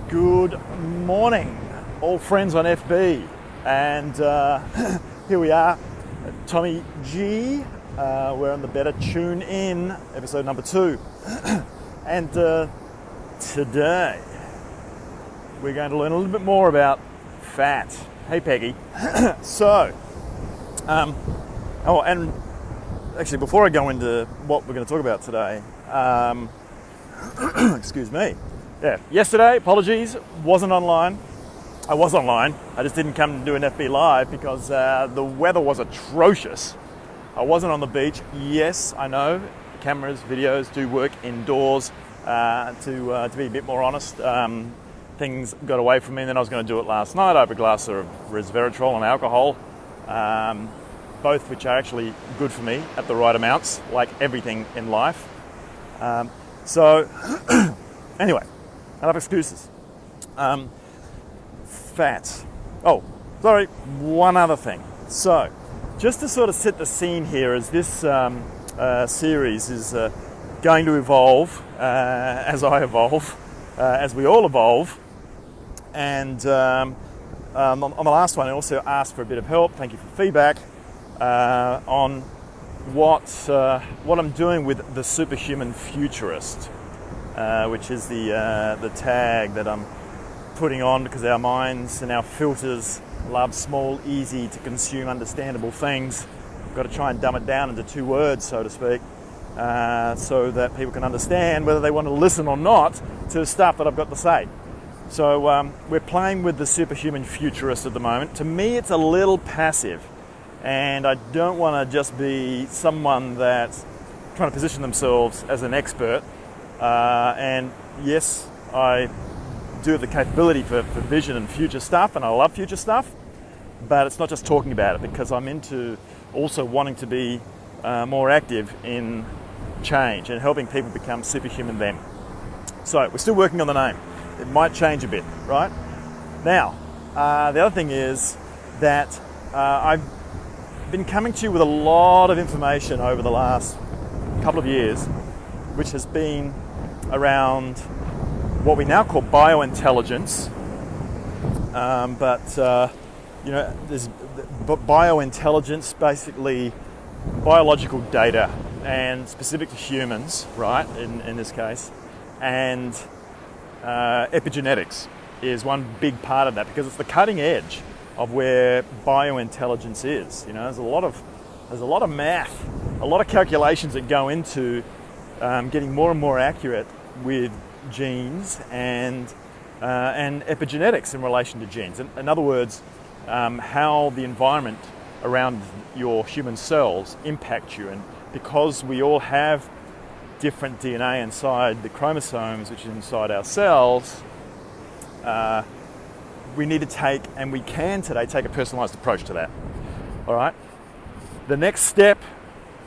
Good morning, all friends on FB, and here we are, Tommy G. We're on the Better Tune In, episode number 2, and today we're going to learn a little bit more about fat. Hey, Peggy. And actually, before I go into what we're going to talk about today, excuse me. Yeah, yesterday, apologies, wasn't online. I was online, I just didn't come to do an FB Live because the weather was atrocious. I wasn't on the beach. Yes, I know, cameras, videos do work indoors. To be a bit more honest, things got away from me, and then I was going to do it last night over a glass of resveratrol and alcohol, both which are actually good for me at the right amounts, like everything in life. Anyway, enough excuses. Fat. Oh, sorry, one other thing. So, just to sort of set the scene here, as this series is going to evolve as I evolve, as we all evolve. And on the last one, I also asked for a bit of help. Thank you for feedback on what I'm doing with the Superhuman Futurist. Which is the tag that I'm putting on because our minds and our filters love small, easy to consume, understandable things. We've got to try and dumb it down into 2 words, so to speak, so that people can understand whether they want to listen or not to stuff that I've got to say. So we're playing with the Superhuman Futurist at the moment. To me, it's a little passive, and I don't want to just be someone that's trying to position themselves as an expert. And yes, I do have the capability for vision and future stuff, and I love future stuff, but it's not just talking about it, because I'm into also wanting to be more active in change and helping people become superhuman them. So we're still working on the name. It might change a bit, right? Now, the other thing is that I've been coming to you with a lot of information over the last couple of years, which has been around what we now call biointelligence, there's biointelligence, basically biological data, and specific to humans, right, in this case, and epigenetics is one big part of that, because it's the cutting edge of where biointelligence is. You know, there's a lot of math, a lot of calculations that go into getting more and more accurate with genes and epigenetics in relation to genes. In other words, how the environment around your human cells impact you. And because we all have different DNA inside the chromosomes, which is inside our cells, we need to take, and we can today, take a personalized approach to that. All right? The next step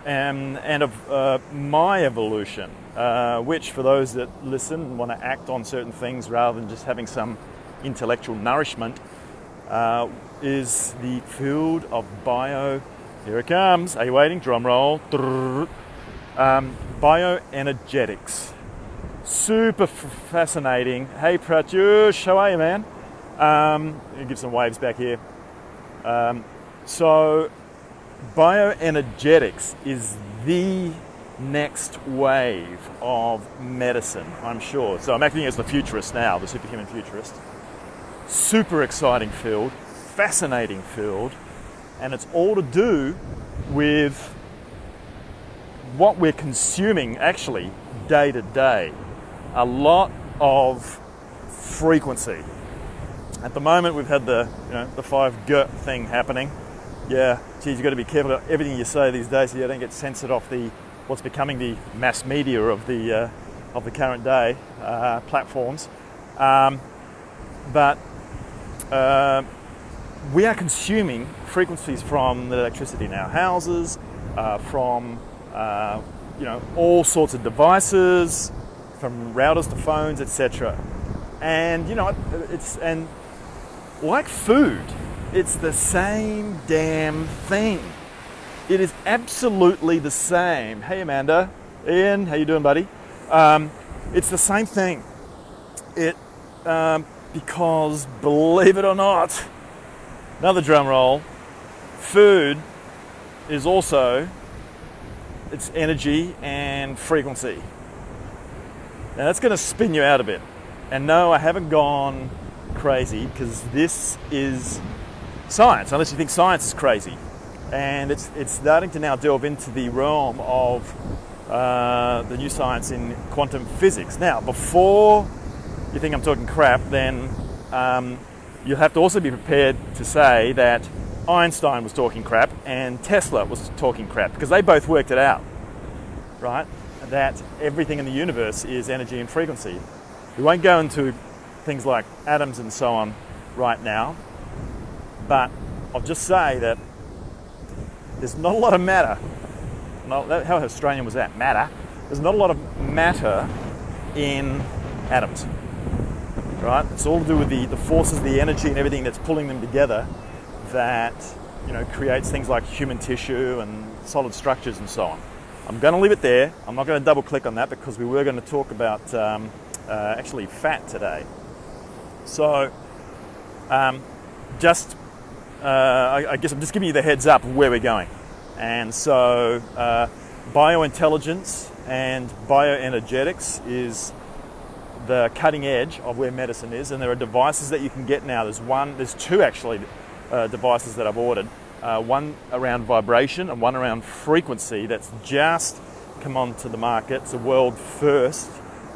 and of my evolution, which for those that listen and want to act on certain things rather than just having some intellectual nourishment, is the field of here it comes, are you waiting? Drum roll. Bioenergetics. Super fascinating. Hey Pratyush, how are you, man? You give some waves back here. So bioenergetics is the next wave of medicine, I'm sure. So I'm acting as the futurist now, the superhuman futurist. Super exciting field, fascinating field, and it's all to do with what we're consuming actually day to day. A lot of frequency. At the moment we've had the 5G thing happening. Yeah, geez, you've got to be careful about everything you say these days so you don't get censored off what's becoming the mass media of the current day platforms. But we are consuming frequencies from the electricity in our houses, from all sorts of devices, from routers to phones, etc. And it's like food. It's the same damn thing. It is absolutely the same. Hey Amanda, Ian, how you doing, buddy? It's the same thing. because, believe it or not, another drum roll, food is also its energy and frequency. Now that's going to spin you out a bit. And no, I haven't gone crazy, because this is science, unless you think science is crazy. And it's starting to now delve into the realm of the new science in quantum physics. Now, before you think I'm talking crap, then you'll have to also be prepared to say that Einstein was talking crap and Tesla was talking crap, because they both worked it out, right? That everything in the universe is energy and frequency. We won't go into things like atoms and so on right now, but I'll just say that there's not a lot of matter. How Australian was that? Matter. There's not a lot of matter in atoms, right? It's all to do with the forces, the energy, and everything that's pulling them together that, you know, creates things like human tissue and solid structures and so on. I'm going to leave it there. I'm not going to double click on that, because we were going to talk about actually fat today. So I guess I'm just giving you the heads up of where we're going. And so biointelligence and bioenergetics is the cutting edge of where medicine is, and there are devices that you can get now. There's two actually devices that I've ordered. One around vibration and one around frequency that's just come onto the market. It's a world first.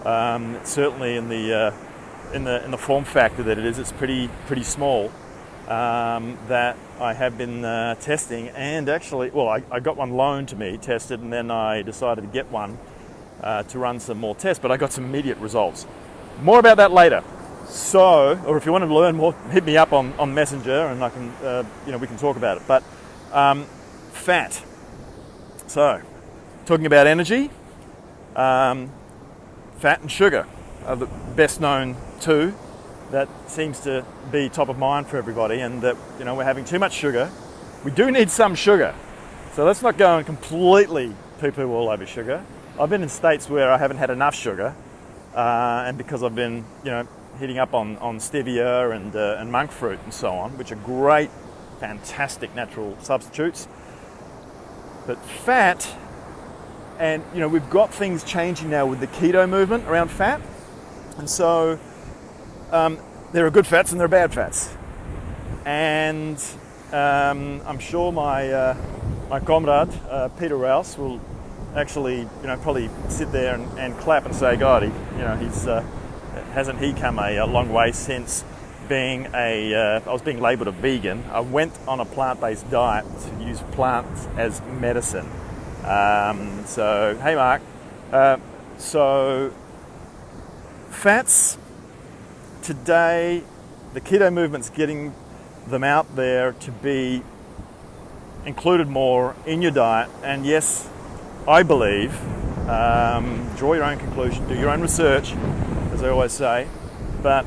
Certainly in the form factor that it is, it's pretty small. That I have been testing, and actually, well, I got one loaned to me, tested, and then I decided to get one to run some more tests, but I got some immediate results. More about that later. So, or if you want to learn more, hit me up on Messenger, and I can, we can talk about it. But fat. So, talking about energy, fat and sugar are the best known two. That seems to be top of mind for everybody, and that, you know, we're having too much sugar. We do need some sugar, so let's not go and completely poo-poo all over sugar. I've been in states where I haven't had enough sugar, and because I've been, you know, hitting up on stevia and monk fruit and so on, which are great, fantastic natural substitutes. But fat, and you know, we've got things changing now with the keto movement around fat, and so there are good fats and there are bad fats, and I'm sure my comrade Peter Rouse will actually, you know, probably sit there and clap and say, God, hasn't he come a long way since being I was being labelled a vegan. I went on a plant-based diet to use plants as medicine. So hey Mark, so fats. Today, the keto movement's getting them out there to be included more in your diet. And yes, I believe, draw your own conclusion, do your own research, as I always say, but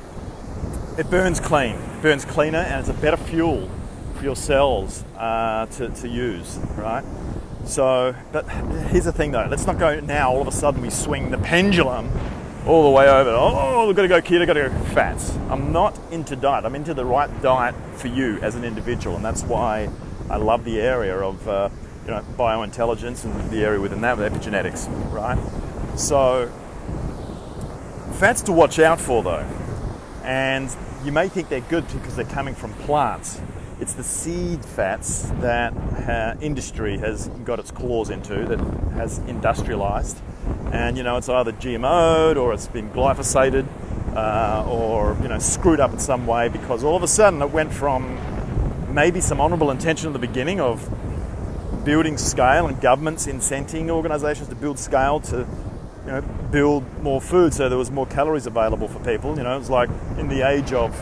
it burns clean. It burns cleaner, and it's a better fuel for your cells to use, right? So, but here's the thing though, let's not go now, all of a sudden we swing the pendulum all the way over, oh, we've got to go keto, got to go fats. I'm not into diet. I'm into the right diet for you as an individual, and that's why I love the area of biointelligence and the area within that with epigenetics, right? So fats to watch out for though, and you may think they're good because they're coming from plants. It's the seed fats that industry has got its claws into, that has industrialized. And, you know, it's either GMO'd or it's been glyphosated or, you know, screwed up in some way, because all of a sudden it went from maybe some honourable intention at the beginning of building scale and governments incenting organisations to build scale to, you know, build more food so there was more calories available for people. You know, it's like in the age of,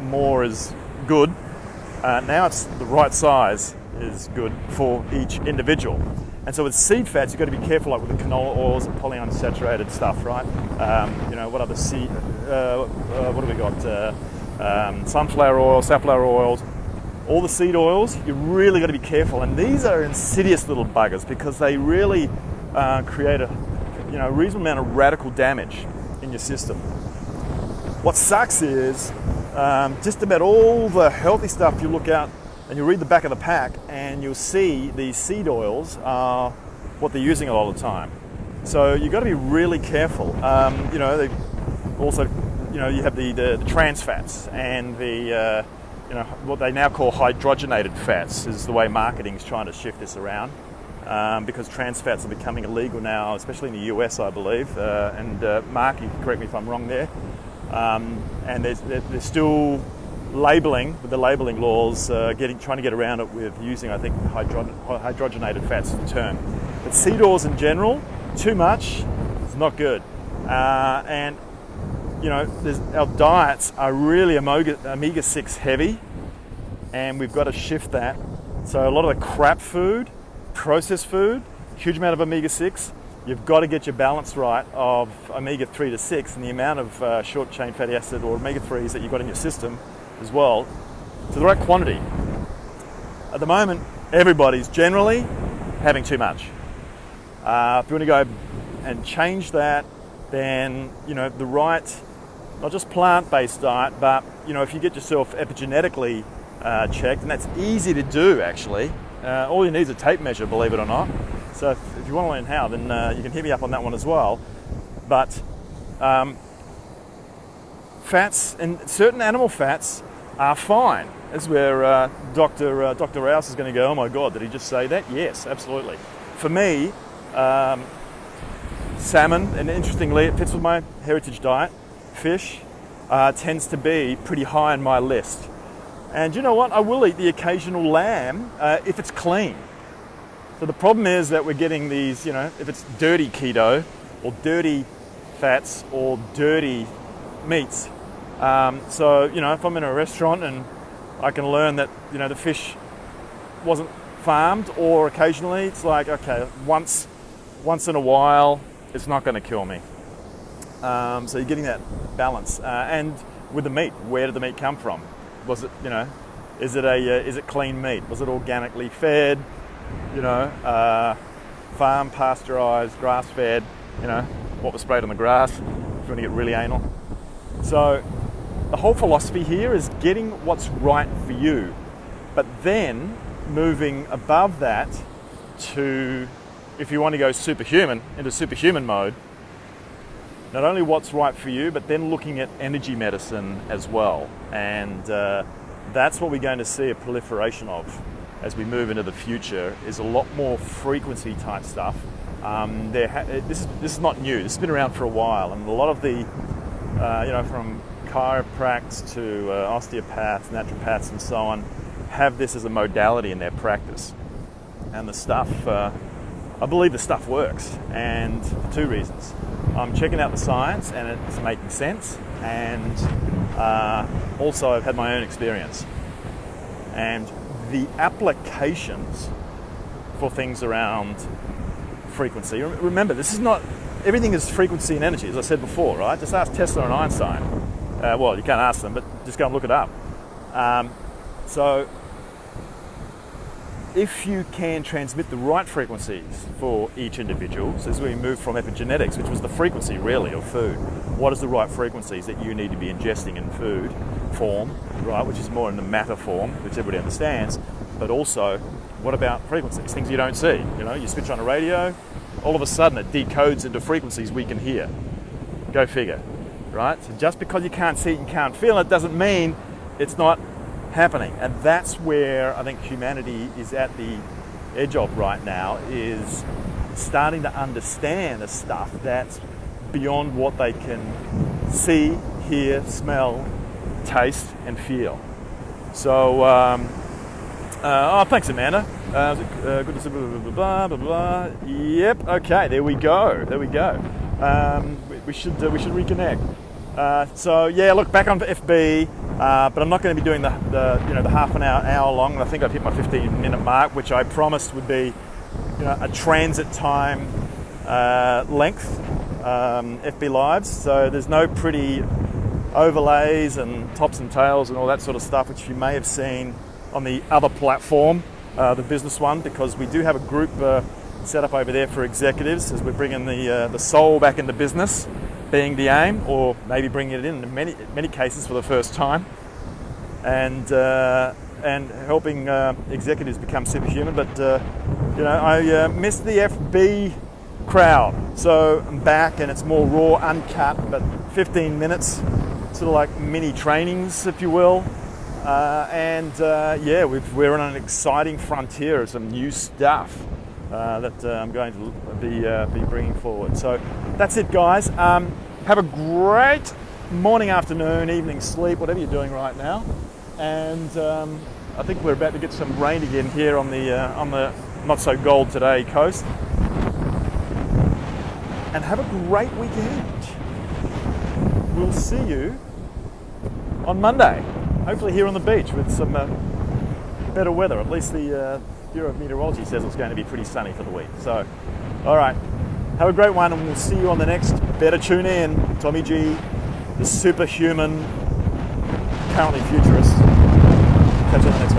more is good. Now it's the right size is good for each individual. And so with seed fats, you've got to be careful, like with the canola oils and polyunsaturated stuff, right? What other seed? What have we got? Sunflower oil, safflower oils, all the seed oils. You really got to be careful. And these are insidious little buggers because they really create a reasonable amount of radical damage in your system. What sucks is just about all the healthy stuff you look out and you read the back of the pack and you'll see these seed oils are what they're using a lot of the time. So you've got to be really careful. They also, you have the trans fats and the, what they now call hydrogenated fats is the way marketing's trying to shift this around. Because trans fats are becoming illegal now, especially in the US, I believe. Mark, you can correct me if I'm wrong there. And they're still labeling, with the labeling laws, trying to get around it with using, I think, hydrogenated fats as the term. But seed oils in general, too much is not good. Our diets are really omega-6 heavy, and we've got to shift that. So a lot of the crap food, processed food, huge amount of omega-6, you've got to get your balance right of omega-3 to 6 and the amount of short-chain fatty acid or omega-3s that you've got in your system as well to the right quantity. At the moment, everybody's generally having too much. If you want to go and change that, then, the right, not just plant-based diet, but, if you get yourself epigenetically checked, and that's easy to do, actually. All you need is a tape measure, believe it or not. So if you want to learn how, then you can hit me up on that one as well. But fats and certain animal fats are fine. That's where Dr. Rouse is going to go, oh my God, did he just say that? Yes, absolutely. For me, salmon, and interestingly, it fits with my heritage diet, fish tends to be pretty high on my list. And you know what? I will eat the occasional lamb if it's clean. So the problem is that we're getting these, if it's dirty keto or dirty fats or dirty meats. So, if I'm in a restaurant and I can learn that, the fish wasn't farmed, or occasionally it's like, okay, once in a while, it's not going to kill me. So you're getting that balance. And with the meat, where did the meat come from? Was it, is it clean meat? Was it organically fed? Farm pasteurized, grass fed? What was sprayed on the grass? If you want to get really anal. So the whole philosophy here is getting what's right for you, but then moving above that to, if you want to go superhuman, into superhuman mode, not only what's right for you, but then looking at energy medicine as well. And that's what we're going to see a proliferation of as we move into the future, is a lot more frequency type stuff. This is not new. This has been around for a while, and a lot of the, from chiropractors to osteopaths, naturopaths, and so on, have this as a modality in their practice. And the stuff, I believe the stuff works, and for two reasons. I'm checking out the science and it's making sense, and also I've had my own experience. And the applications for things around frequency. Remember, this is not, everything is frequency and energy, as I said before, right? Just ask Tesla and Einstein. Well, you can't ask them, but just go and look it up. So if you can transmit the right frequencies for each individual, so as we move from epigenetics, which was the frequency really of food, what is the right frequencies that you need to be ingesting in food form, right, which is more in the matter form, which everybody understands, but also what about frequencies, things you don't see? You switch on a radio, all of a sudden it decodes into frequencies we can hear. Go figure, right? So just because you can't see it and can't feel it doesn't mean it's not happening. And that's where I think humanity is at the edge of right now, is starting to understand the stuff that's beyond what they can see, hear, smell, taste, and feel. So, thanks, Amanda. Good to see, blah, blah, blah. Yep, okay, there we go. We should reconnect. So yeah, look, back on FB, but I'm not going to be doing the half an hour long. I think I've hit my 15-minute mark, which I promised would be, a transit time length FB lives. So there's no pretty overlays and tops and tails and all that sort of stuff, which you may have seen on the other platform, the business one, because we do have a group set up over there for executives as we're bringing the soul back into business. being the aim, or maybe bringing it in many cases for the first time, and helping executives become superhuman. But I missed the FB crowd, so I'm back, and it's more raw, uncut, but 15 minutes, sort of like mini trainings, if you will. We're on an exciting frontier of some new stuff that I'm going to be bringing forward. So that's it, guys. Have a great morning, afternoon, evening sleep, whatever you're doing right now. And I think we're about to get some rain again here on the not so gold today coast. And have a great weekend. We'll see you on Monday. Hopefully here on the beach with some better weather. At least the Bureau of Meteorology says it's going to be pretty sunny for the week. So, all right, have a great one, and we'll see you on the next Better Tune In. Tommy G, the superhuman, currently futurist. Catch you on the next